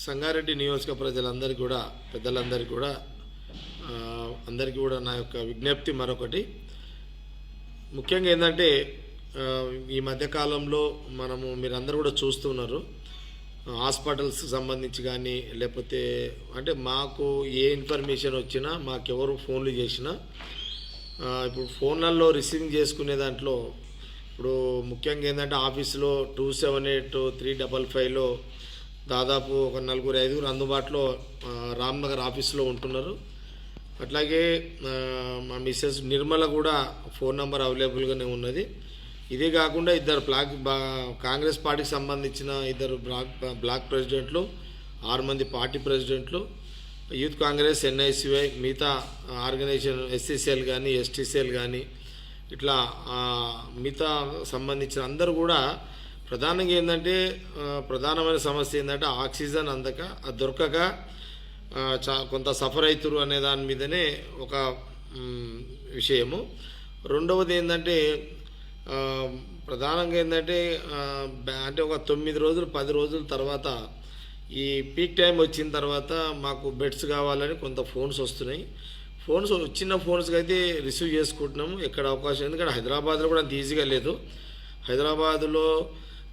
సంగారెడ్డి నియోజక ప్రజలందరికీ కూడా పెద్దలందరికీ కూడా అందరికీ కూడా నా యొక్క విజ్ఞప్తి మరొకటి ముఖ్యంగా ఏంటంటే ఈ మధ్యకాలంలో మీరందరూ కూడా చూస్తున్నారు హాస్పిటల్స్కి సంబంధించి కానీ లేకపోతే అంటే మాకు ఏ ఇన్ఫర్మేషన్ వచ్చినా మాకెవరు ఫోన్లు చేసినా ఇప్పుడు ఫోన్లలో రిసీవింగ్ చేసుకునే దాంట్లో ఇప్పుడు ముఖ్యంగా ఏంటంటే ఆఫీసులో 278-355లో దాదాపు ఒక 4-5 అందుబాటులో రామ్నగర్ ఆఫీసులో ఉంటున్నారు. అట్లాగే మా మిస్సెస్ నిర్మల కూడా ఫోన్ నెంబర్ అవైలబుల్గానే ఉన్నది. ఇదే కాకుండా ఇద్దరు కాంగ్రెస్ పార్టీకి సంబంధించిన ఇద్దరు బ్లాక్ ప్రెసిడెంట్లు, 6 మంది పార్టీ ప్రెసిడెంట్లు, యూత్ కాంగ్రెస్, NICY, మిగతా ఆర్గనైజేషన్ SCCL కానీ STCL కానీ ఇట్లా మిగతా సంబంధించిన అందరూ కూడా ప్రధానంగా ఏంటంటే ప్రధానమైన సమస్య ఏంటంటే ఆక్సిజన్ అందక దొరకక కొంత సఫర్ అవుతారు అనే దాని మీదనే ఒక విషయము. రెండవది ఏంటంటే ప్రధానంగా ఏంటంటే అంటే ఒక 9 రోజులు 10 రోజుల తర్వాత ఈ పీక్ టైం వచ్చిన తర్వాత మాకు బెడ్స్ కావాలని కొంత ఫోన్స్ వస్తున్నాయి. చిన్న ఫోన్స్కి అయితే రిసీవ్ చేసుకుంటున్నాము ఎక్కడ అవకాశం. ఎందుకంటే హైదరాబాద్లో కూడా అంత ఈజీగా లేదు. హైదరాబాదులో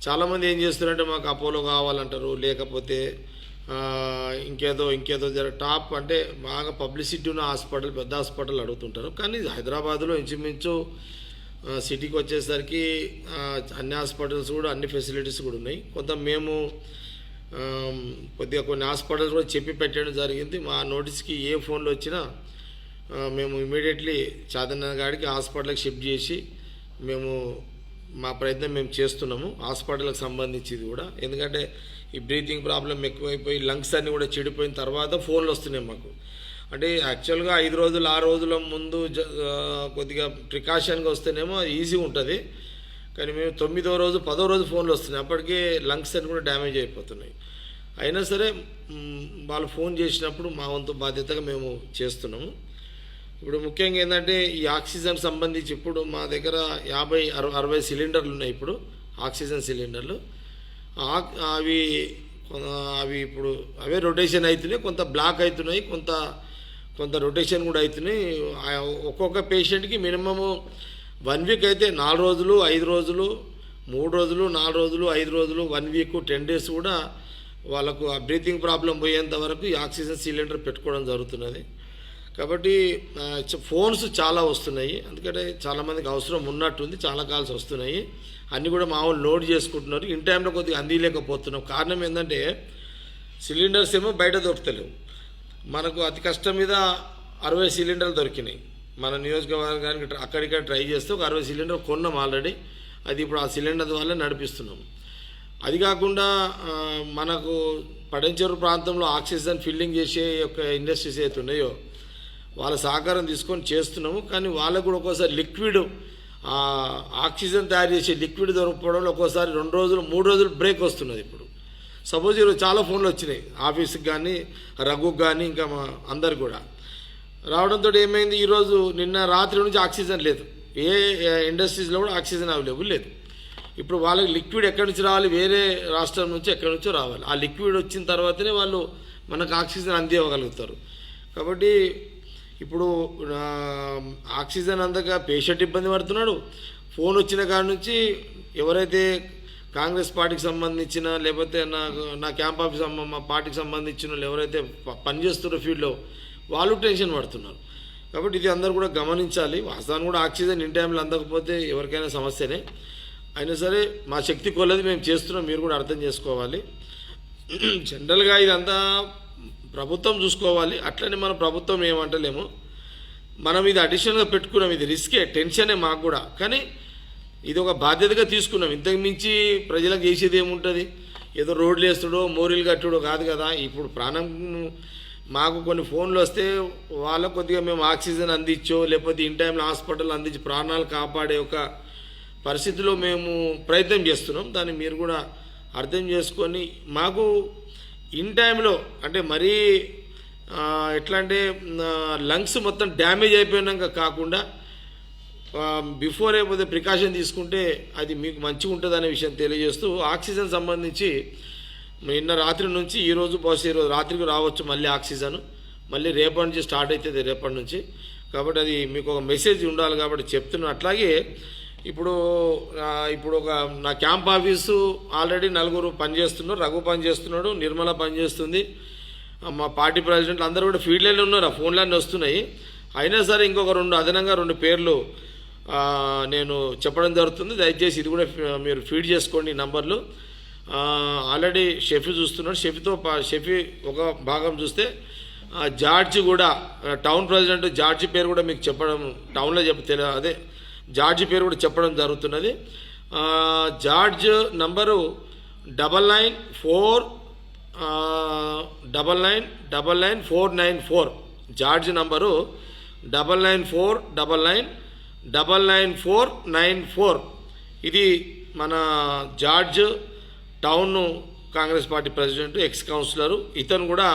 చాలామంది ఏం చేస్తున్నారంటే మాకు అపోలో కావాలంటారు, లేకపోతే ఇంకేదో టాప్ అంటే బాగా పబ్లిసిటీ ఉన్న హాస్పిటల్, పెద్ద హాస్పిటల్ అడుగుతుంటారు. కానీ హైదరాబాద్లో ఇంచుమించు సిటీకి వచ్చేసరికి అన్ని హాస్పిటల్స్ కూడా అన్ని ఫెసిలిటీస్ కూడా ఉన్నాయి. మేము కొద్దిగా కొన్ని హాస్పిటల్స్ కూడా చెప్పి పెట్టడం జరిగింది. మా నోటీస్కి ఏ ఫోన్లు వచ్చినా మేము ఇమీడియట్లీ చాదన్న గాడికి హాస్పిటల్కి షిఫ్ట్ చేసి మా ప్రయత్నం మేము చేస్తున్నాము హాస్పిటల్కి సంబంధించింది కూడా. ఎందుకంటే ఈ బ్రీతింగ్ ప్రాబ్లం ఎక్కువైపోయి లంగ్స్ అన్నీ కూడా చెడిపోయిన తర్వాత ఫోన్లు వస్తున్నాయి మాకు. అంటే యాక్చువల్గా 5 రోజులు 6 రోజుల ముందు కొద్దిగా ప్రికాషన్గా వస్తేనేమో ఈజీగా ఉంటుంది. కానీ మేము 9వ రోజు 10వ రోజు ఫోన్లు వస్తున్నాయి. అప్పటికే లంగ్స్ అన్నీ కూడా డ్యామేజ్ అయిపోతున్నాయి. అయినా సరే వాళ్ళు ఫోన్ చేసినప్పుడు మా వంతు బాధ్యతగా మేము చేస్తున్నాము. ఇప్పుడు ముఖ్యంగా ఏంటంటే ఈ ఆక్సిజన్ సంబంధించి ఇప్పుడు మా దగ్గర 50-60 సిలిండర్లు ఉన్నాయి. ఇప్పుడు ఆక్సిజన్ సిలిండర్లు అవి ఇప్పుడు అవే రొటేషన్ అవుతున్నాయి. కొంత బ్లాక్ అవుతున్నాయి, కొంత రొటేషన్ కూడా అవుతున్నాయి. ఒక్కొక్క పేషెంట్కి మినిమము 1 వీక్ అయితే 4 రోజులు, 5 రోజులు, 3 రోజులు, 4 రోజులు, 5 రోజులు, 1 వీక్, 10 డేస్ కూడా వాళ్ళకు ఆ బ్రీతింగ్ ప్రాబ్లం పోయేంత వరకు ఈ ఆక్సిజన్ సిలిండర్ పెట్టుకోవడం జరుగుతున్నది. కాబట్టి ఫోన్స్ చాలా వస్తున్నాయి. ఎందుకంటే చాలామందికి అవసరం ఉన్నట్టుంది, చాలా కాల్స్ వస్తున్నాయి. అన్నీ కూడా మామూలు నోట్ చేసుకుంటున్నారు. ఇన్ టైంలో కొద్దిగా అందిలేకపోతున్నాం. కారణం ఏంటంటే సిలిండర్స్ ఏమో బయట దొరుకుతలేవు. మనకు అతి కష్టం మీద 60 సిలిండర్లు దొరికినాయి. మన నియోజకవర్గానికి అక్కడిక్కడ ట్రై చేస్తే ఒక 60 సిలిండర్ కొన్నాం ఆల్రెడీ. అది ఇప్పుడు ఆ సిలిండర్ వల్ల నడిపిస్తున్నాం. అది కాకుండా మనకు పడంచెరు ప్రాంతంలో ఆక్సిజన్ ఫిల్లింగ్ చేసే యొక్క ఇండస్ట్రీస్ అయితే ఉన్నాయో వాళ్ళ సహకారం తీసుకొని చేస్తున్నాము. కానీ వాళ్ళకు కూడా ఒక్కోసారి లిక్విడ్ ఆక్సిజన్ తయారు చేసే లిక్విడ్ దొరకడంలో ఒక్కోసారి 2 రోజులు 3 రోజులు బ్రేక్ వస్తున్నది. ఇప్పుడు సపోజ్ ఈరోజు చాలా ఫోన్లు వచ్చినాయి ఆఫీస్కి కానీ రఘుకి కానీ ఇంకా మా అందరు కూడా రావడంతో ఏమైంది, ఈరోజు నిన్న రాత్రి నుంచి ఆక్సిజన్ లేదు. ఏ ఇండస్ట్రీస్లో కూడా ఆక్సిజన్ అవైలబుల్ లేదు. ఇప్పుడు వాళ్ళకి లిక్విడ్ ఎక్కడి నుంచి రావాలి, వేరే రాష్ట్రం నుంచి ఎక్కడి నుంచో రావాలి. ఆ లిక్విడ్ వచ్చిన తర్వాతనే వాళ్ళు మనకు ఆక్సిజన్ అందివ్వగలుగుతారు. కాబట్టి ఇప్పుడు ఆక్సిజన్ అందక పేషెంట్ ఇబ్బంది పడుతున్నాడు. ఫోన్ వచ్చిన కాడ నుంచి ఎవరైతే కాంగ్రెస్ పార్టీకి సంబంధించిన లేకపోతే నా క్యాంప్ ఆఫీస్ మా పార్టీకి సంబంధించిన వాళ్ళు ఎవరైతే పనిచేస్తున్నారో ఫీల్డ్లో వాళ్ళు టెన్షన్ పడుతున్నారు. కాబట్టి ఇది అందరూ కూడా గమనించాలి. వాస్తవాన్ని కూడా ఆక్సిజన్ ఇన్ టైంలో అందకపోతే ఎవరికైనా సమస్యనే. అయినా సరే మా శక్తి కొలది మేము చేస్తున్నాం, మీరు కూడా అర్థం చేసుకోవాలి. జనరల్గా ఇదంతా ప్రభుత్వం చూసుకోవాలి. అట్లనే మన ప్రభుత్వం ఏమంటలేము, మనం ఇది అడిషనల్గా పెట్టుకున్నాం. ఇది రిస్కే, టెన్షనే మాకు కూడా. కానీ ఇది ఒక బాధ్యతగా తీసుకున్నాం. ఇంతకు మించి ప్రజలకు చేసేది ఏముంటుంది? ఏదో రోడ్లు వేస్తుడో మోరీలు కట్టుడో కాదు కదా. ఇప్పుడు ప్రాణం మాకు కొన్ని ఫోన్లు వస్తే వాళ్ళకు కొద్దిగా మేము ఆక్సిజన్ అందించో లేకపోతే ఇన్ టైంలో హాస్పిటల్ అందించి ప్రాణాలు కాపాడే ఒక పరిస్థితిలో మేము ప్రయత్నం చేస్తున్నాం. దాన్ని మీరు కూడా అర్థం చేసుకొని మాకు ఇన్ టైంలో అంటే మరీ ఎట్లా అంటే లంగ్స్ మొత్తం డ్యామేజ్ అయిపోయినాక కాకుండా బిఫోర్ అయిపోతే ప్రికాషన్ తీసుకుంటే అది మీకు మంచిగా ఉంటుంది అనే విషయం తెలియజేస్తూ ఆక్సిజన్ సంబంధించి నిన్న రాత్రి నుంచి ఈరోజు బహుశా ఈరోజు రాత్రికి రావచ్చు మళ్ళీ ఆక్సిజన్, మళ్ళీ రేపటి నుంచి స్టార్ట్ అవుతుంది రేపటి నుంచి. కాబట్టి అది మీకు ఒక మెసేజ్ ఉండాలి కాబట్టి చెప్తున్నాను. అట్లాగే ఇప్పుడు ఒక నా క్యాంప్ ఆఫీసు ఆల్రెడీ 4 పనిచేస్తున్నారు. రఘు పనిచేస్తున్నాడు, నిర్మల పనిచేస్తుంది, మా పార్టీ ప్రెసిడెంట్లు అందరూ కూడా ఫీల్డ్లోనే ఉన్నారు, ఆ ఫోన్లన్నీ వస్తున్నాయి. అయినా సరే ఇంకొక అదనంగా 2 పేర్లు నేను చెప్పడం జరుగుతుంది. దయచేసి ఇది కూడా మీరు ఫీడ్ చేసుకోండి ఈ నంబర్లు. ఆల్రెడీ షెఫీ చూస్తున్నాడు. షెఫీ ఒక భాగం చూస్తే జార్జి కూడా టౌన్ ప్రెసిడెంట్ జార్జి పేరు కూడా మీకు చెప్పడం టౌన్లో అదే జార్జి పేరు కూడా చెప్పడం జరుగుతున్నది. George number 99499494. George number 9949999494. ఇది మన George town Congress party president, X councillor. ఇతను కూడా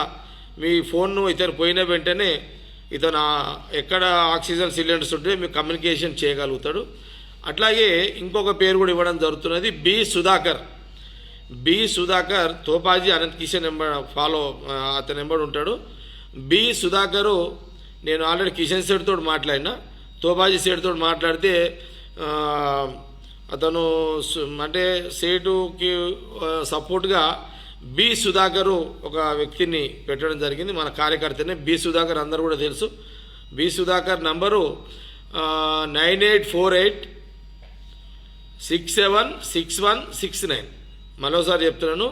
మీ ఫోన్ను ఇతను పోయిన వెంటనే ఇతను ఎక్కడ ఆక్సిజన్ సిలిండర్స్ ఉంటే మీకు కమ్యూనికేషన్ చేయగలుగుతాడు. అట్లాగే ఇంకొక పేరు కూడా ఇవ్వడం జరుగుతున్నది, బి సుధాకర్. తోపాజీ అనంత్ కిషన్ అతని నెంబర్ ఉంటాడు. బి సుధాకరు నేను ఆల్రెడీ కిషన్ సేట్తో మాట్లాడినా, తోపాజీ సేట్తో మాట్లాడితే అతను అంటే సేటుకి సపోర్ట్గా బి సుధాకరు ఒక వ్యక్తిని పెట్టడం జరిగింది, మన కార్యకర్తనే. బి సుధాకర్ అందరూ కూడా తెలుసు. B Sudhakar number 9848676169. మరోసారి చెప్తున్నాను,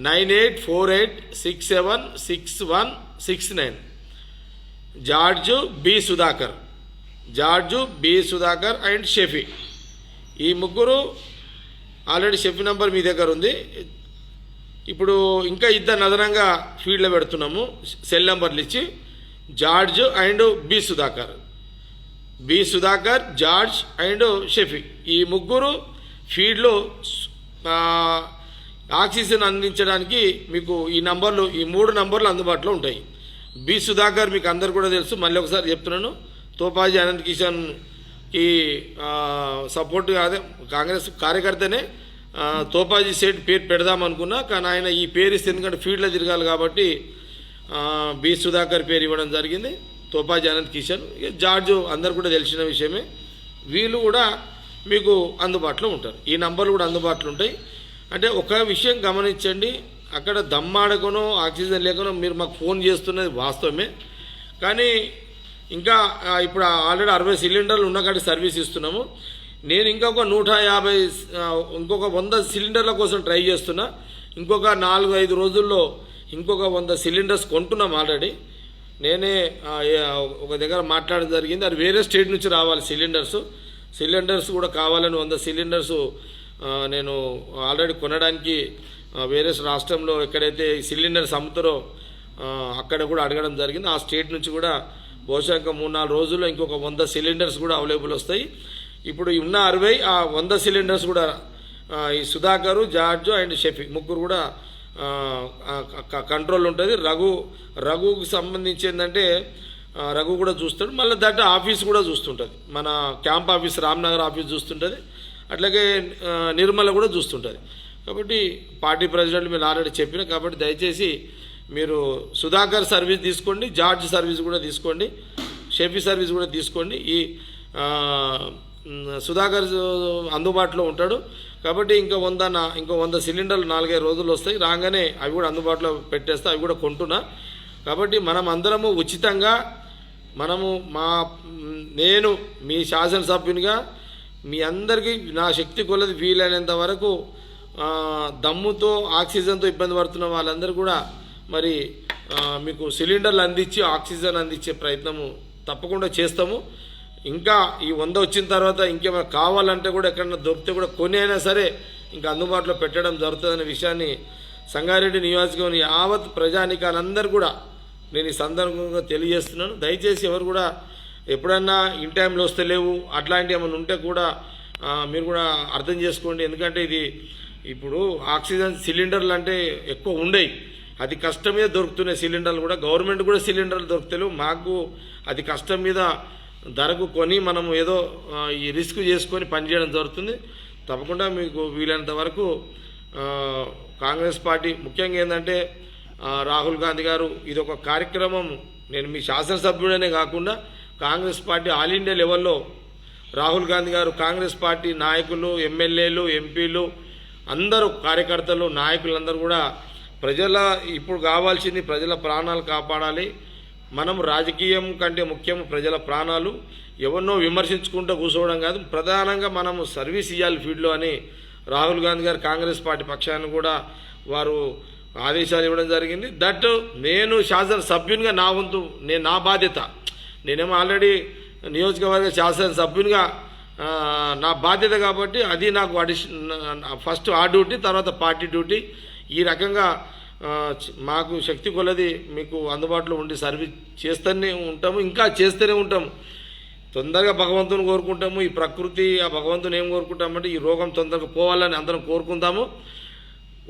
9848676169. George B Sudhakar and షెఫీ. ఈ ముగ్గురు ఆల్రెడీ షెఫీ నంబర్ మీ దగ్గర ఉంది. ఇప్పుడు ఇంకా 2 అదనంగా ఫీల్డ్లో పెడుతున్నాము సెల్ నెంబర్లు ఇచ్చి, George and B Sudhakar, George and షెఫీ. ఈ ముగ్గురు ఫీల్డ్లో ఆక్సిజన్ అందించడానికి మీకు ఈ 3 నంబర్లు అందుబాటులో ఉంటాయి. బి సుధాకర్ మీకు అందరు కూడా తెలుసు, మళ్ళీ ఒకసారి చెప్తున్నాను. తోపాజీ అనంత్ కిషన్కి సపోర్ట్గా అదే కాంగ్రెస్ కార్యకర్తనే తోపాజీ సేట్ పేరు పెడదాం అనుకున్నా, కానీ ఆయన ఈ పేరు ఇస్తే ఎందుకంటే ఫీల్డ్లో తిరగాలి కాబట్టి బి సుధాకర్ పేరు ఇవ్వడం జరిగింది. తోపాజీ అనంత్ కిషన్, జార్జు అందరు కూడా తెలిసిన విషయమే. వీళ్ళు కూడా మీకు అందుబాటులో ఉంటారు. ఈ నంబర్లు కూడా అందుబాటులో ఉంటాయి. అంటే ఒక విషయం గమనించండి, అక్కడ దమ్మాడకనో ఆక్సిజన్ లేకనో మీరు మాకు ఫోన్ చేస్తున్నది వాస్తవమే, కానీ ఇంకా ఇప్పుడు ఆల్రెడీ 60 సిలిండర్లు ఉన్న కాడికి సర్వీస్ ఇస్తున్నాము. నేను ఇంకొక 100 సిలిండర్ల కోసం ట్రై చేస్తున్నా. ఇంకొక 4-5 రోజుల్లో ఇంకొక 100 సిలిండర్స్ కొంటున్నాం ఆల్రెడీ. నేనే ఒక దగ్గర మాట్లాడడం జరిగింది. అది వేరే స్టేట్ నుంచి రావాలి సిలిండర్స్ కూడా కావాలని 100 సిలిండర్స్ నేను ఆల్రెడీ కొనడానికి వేరే రాష్ట్రంలో ఎక్కడైతే సిలిండర్స్ అమ్ముతారో అక్కడ కూడా అడగడం జరిగింది. ఆ స్టేట్ నుంచి కూడా బహుశా ఇంకా 3-4 రోజుల్లో ఇంకొక 100 సిలిండర్స్ కూడా అవైలబుల్ వస్తాయి. ఇప్పుడు ఉన్న 60 ఆ 100 సిలిండర్స్ కూడా ఈ సుధాకరు, జార్జు అండ్ షెఫీ ముగ్గురు కూడా కంట్రోల్ ఉంటుంది. రఘుకి సంబంధించి ఏంటంటే రఘు కూడా చూస్తాడు, మళ్ళీ దట్ ఆఫీస్ కూడా చూస్తుంటుంది. మన క్యాంప్ ఆఫీస్ రామ్నగర్ ఆఫీస్ చూస్తుంటుంది, అట్లాగే నిర్మల కూడా చూస్తుంటుంది. కాబట్టి పార్టీ ప్రెసిడెంట్ మీరు ఆల్రెడీ చెప్పిన, కాబట్టి దయచేసి మీరు సుధాకర్ సర్వీస్ తీసుకోండి, జార్జ్ సర్వీస్ కూడా తీసుకోండి, షెఫీ సర్వీస్ కూడా తీసుకోండి. ఈ సుధాకర్ అందుబాటులో ఉంటాడు కాబట్టి ఇంకో 100 సిలిండర్లు 4-5 రోజులు వస్తాయి. రాగానే అవి కూడా అందుబాటులో పెట్టేస్తా, అవి కూడా కొంటున్నా. కాబట్టి మనం అందరము ఉచితంగా నేను మీ శాసనసభ్యునిగా మీ అందరికీ నా శక్తి కొలది వీలైనంత వరకు దమ్ముతో ఆక్సిజన్తో ఇబ్బంది పడుతున్న వాళ్ళందరూ కూడా మరి మీకు సిలిండర్లు అందించి ఆక్సిజన్ అందించే ప్రయత్నము తప్పకుండా చేస్తాము. ఇంకా ఈ 100 వచ్చిన తర్వాత ఇంకేమైనా కావాలంటే కూడా ఎక్కడైనా దొరికితే కూడా కొని అయినా సరే ఇంకా అందుబాటులో పెట్టడం జరుగుతుందనే విషయాన్ని సంగారెడ్డి నియోజకవర్గం యావత్ ప్రజానికాలందరూ కూడా నేను ఈ సందర్భంగా తెలియజేస్తున్నాను. దయచేసి ఎవరు కూడా ఎప్పుడన్నా ఇన్ టైంలో వస్తలేవు అట్లాంటివి ఏమైనా ఉంటే కూడా మీరు కూడా అర్థం చేసుకోండి. ఎందుకంటే ఇది ఇప్పుడు ఆక్సిజన్ సిలిండర్లు అంటే ఎక్కువ ఉండయి, అతి కష్టం మీద దొరుకుతున్నాయి సిలిండర్లు కూడా. గవర్నమెంట్ కూడా సిలిండర్లు దొరుకుతలేవు, మాకు అతి కష్టం మీద ధరకు కొని మనం ఏదో ఈ రిస్క్ చేసుకొని పనిచేయడం జరుగుతుంది. తప్పకుండా మీకు వీలైనంత వరకు కాంగ్రెస్ పార్టీ ముఖ్యంగా ఏంటంటే రాహుల్ గాంధీ గారు ఇది ఒక కార్యక్రమం. నేను మీ శాసనసభ్యుడనే కాకుండా కాంగ్రెస్ పార్టీ ఆల్ ఇండియా లెవెల్లో రాహుల్ గాంధీ గారు కాంగ్రెస్ పార్టీ నాయకులు, ఎమ్మెల్యేలు, ఎంపీలు అందరూ, కార్యకర్తలు, నాయకులందరూ కూడా ఇప్పుడు కావాల్సింది ప్రజల ప్రాణాలు కాపాడాలి. మనం రాజకీయం కంటే ముఖ్యం ప్రజల ప్రాణాలు. ఎవరినో విమర్శించుకుంటూ కూర్చోవడం కాదు, ప్రధానంగా మనము సర్వీస్ ఇవ్వాలి ఫీల్డ్లో అని రాహుల్ గాంధీ గారు కాంగ్రెస్ పార్టీ పక్షాన్ని కూడా వారు ఆదేశాలు ఇవ్వడం జరిగింది. దట్ నేను శాసనసభ్యునిగా నా వంతు, నా బాధ్యత, నేనేమో ఆల్రెడీ నియోజకవర్గ శాసనసభ్యునిగా నా బాధ్యత కాబట్టి అది నాకు ఫస్ట్ ఆ డ్యూటీ, తర్వాత పార్టీ డ్యూటీ. ఈ రకంగా మాకు శక్తి కొలది మీకు అందుబాటులో ఉండి సర్వీస్ చేస్తూనే ఉంటాము, ఇంకా చేస్తూనే ఉంటాము. తొందరగా భగవంతుని కోరుకుంటాము. ఈ ప్రకృతి ఆ భగవంతుని ఏం కోరుకుంటామంటే ఈ రోగం తొందరగా పోవాలని అందరం కోరుకుంటాము.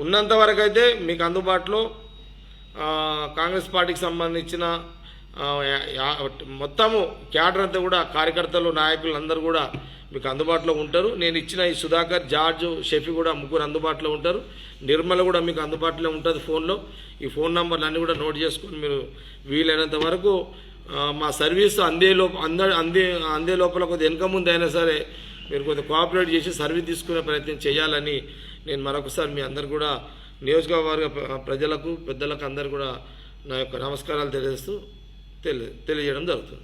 ఉన్నంత వరకు అయితే మీకు అందుబాటులో కాంగ్రెస్ పార్టీకి సంబంధించిన మొత్తము క్యాడర్ అంతా కూడా, కార్యకర్తలు, నాయకులు అందరూ కూడా మీకు అందుబాటులో ఉంటారు. నేను ఇచ్చిన ఈ సుధాకర్, జార్జ్, షఫీ కూడా ముగ్గురు అందుబాటులో ఉంటారు. నిర్మల కూడా మీకు అందుబాటులో ఉంటుంది ఫోన్లో. ఈ ఫోన్ నంబర్లు అన్నీ కూడా నోట్ చేసుకొని మీరు వీలైనంత వరకు మా సర్వీస్ అందే లోపల కొద్దిగా వెనక ముందు అయినా సరే మీరు కొద్దిగా కోఆపరేట్ చేసి సర్వీస్ తీసుకునే ప్రయత్నం చేయాలని నేను మరొకసారి మీ అందరు కూడా నియోజకవర్గ ప్రజలకు, పెద్దలకు అందరు కూడా నా యొక్క నమస్కారాలు తెలియజేయడం జరుగుతుంది.